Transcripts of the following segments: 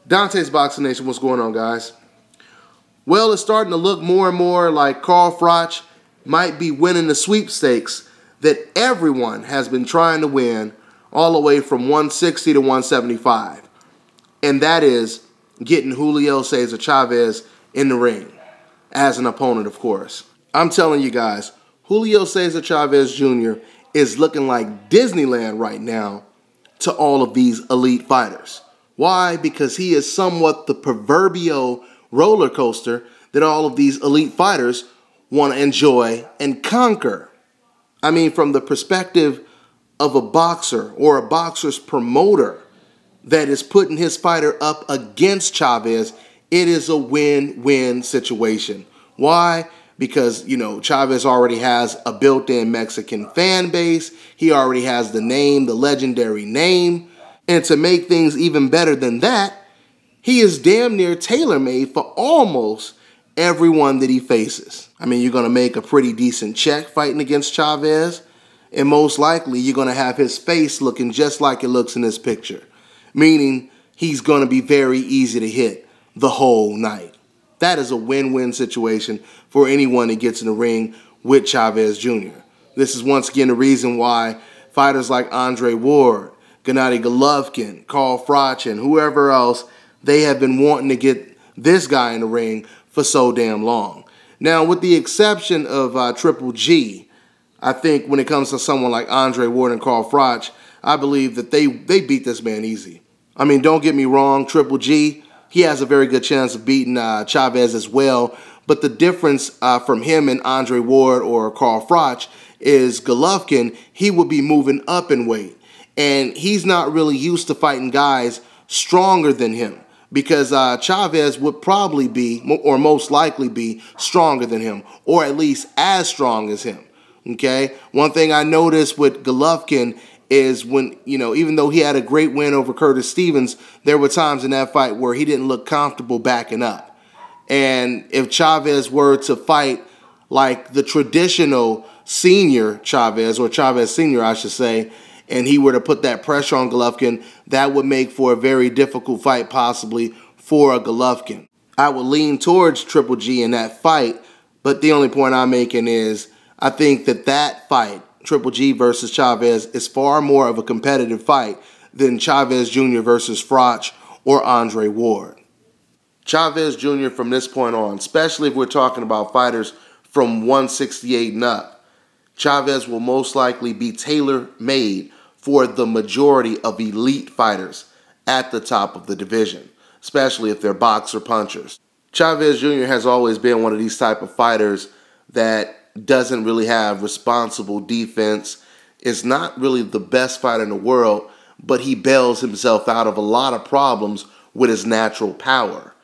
Dante's Boxing Nation, what's going on, guys? Well, it's starting to look more and more like Carl Froch might be winning the sweepstakes that everyone has been trying to win all the way from 160 to 175. And that is getting Julio Cesar Chavez in the ring as an opponent, of course. I'm telling you guys, Julio Cesar Chavez Jr. is looking like Disneyland right now to all of these elite fighters. Why? Because he is somewhat the proverbial roller coaster that all of these elite fighters want to enjoy and conquer. I mean, from the perspective of a boxer or a boxer's promoter that is putting his fighter up against Chavez, it is a win-win situation. Why? Because, Chavez already has a built-in Mexican fan base. He already has the name, the legendary name. And to make things even better than that, he is damn near tailor-made for almost everyone that he faces. I mean, you're going to make a pretty decent check fighting against Chavez. And most likely, you're going to have his face looking just like it looks in this picture. Meaning, he's going to be very easy to hit the whole night. That is a win-win situation for anyone that gets in the ring with Chavez Jr. This is once again the reason why fighters like Andre Ward, Gennady Golovkin, Carl Froch, and whoever else, they have been wanting to get this guy in the ring for so damn long. Now, with the exception of Triple G, I think when it comes to someone like Andre Ward and Carl Froch, I believe that they beat this man easy. I mean, don't get me wrong, Triple G, he has a very good chance of beating Chavez as well. But the difference from him and Andre Ward or Carl Froch is Golovkin, he would be moving up in weight. And he's not really used to fighting guys stronger than him because Chavez would probably be, or most likely be, stronger than him, or at least as strong as him. Okay? One thing I noticed with Golovkin is when, even though he had a great win over Curtis Stevens, there were times in that fight where he didn't look comfortable backing up. And if Chavez were to fight like the traditional senior Chavez, or Chavez Sr., I should say, and he were to put that pressure on Golovkin, that would make for a very difficult fight possibly for a Golovkin. I would lean towards Triple G in that fight, but the only point I'm making is I think that fight, Triple G versus Chavez, is far more of a competitive fight than Chavez Jr. versus Froch or Andre Ward. Chavez Jr. from this point on, especially if we're talking about fighters from 168 and up, Chavez will most likely be tailor-made for the majority of elite fighters at the top of the division, especially if they're boxer punchers. Chavez Jr. has always been one of these type of fighters that doesn't really have responsible defense, is not really the best fighter in the world, but he bails himself out of a lot of problems with his natural power.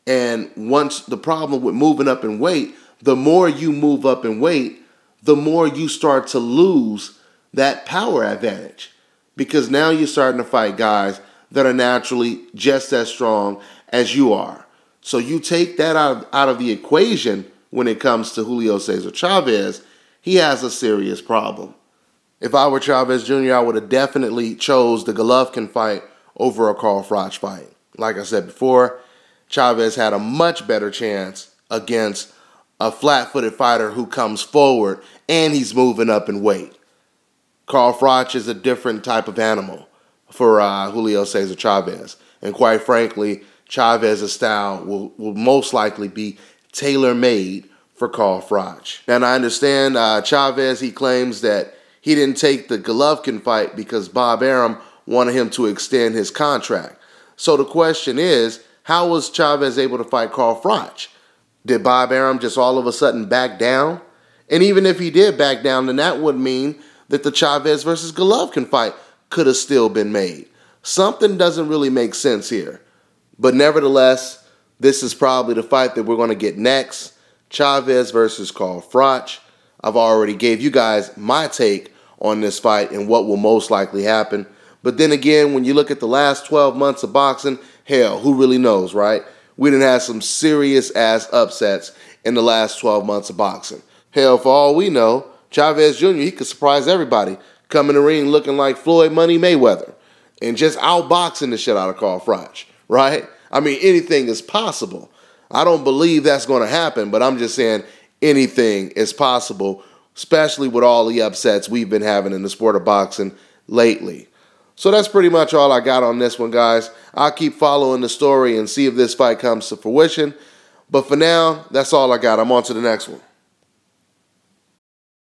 And once the problem with moving up in weight, the more you move up in weight, the more you start to lose that power advantage. Because now you're starting to fight guys that are naturally just as strong as you are. So you take that out of the equation when it comes to Julio Cesar Chavez, he has a serious problem. If I were Chavez Jr., I would have definitely chose the Golovkin fight over a Carl Froch fight. Like I said before, Chavez had a much better chance against a flat-footed fighter who comes forward and he's moving up in weight. Carl Froch is a different type of animal for Julio Cesar Chavez. And quite frankly, Chavez's style will most likely be tailor-made for Carl Froch. And I understand Chavez, he claims that he didn't take the Golovkin fight because Bob Arum wanted him to extend his contract. So the question is, how was Chavez able to fight Carl Froch? Did Bob Arum just all of a sudden back down? And even if he did back down, then that would mean that the Chavez versus Golovkin fight could have still been made. Something doesn't really make sense here. But nevertheless, this is probably the fight that we're going to get next. Chavez versus Carl Froch. I've already gave you guys my take on this fight and what will most likely happen. But then again, when you look at the last 12 months of boxing, hell, who really knows, right? We done had some serious-ass upsets in the last 12 months of boxing. Hell, for all we know, Chavez Jr., he could surprise everybody, come in the ring looking like Floyd Money Mayweather and just outboxing the shit out of Carl Froch, right? I mean, anything is possible. I don't believe that's going to happen, but I'm just saying anything is possible, especially with all the upsets we've been having in the sport of boxing lately. So that's pretty much all I got on this one, guys. I'll keep following the story and see if this fight comes to fruition. But for now, that's all I got. I'm on to the next one.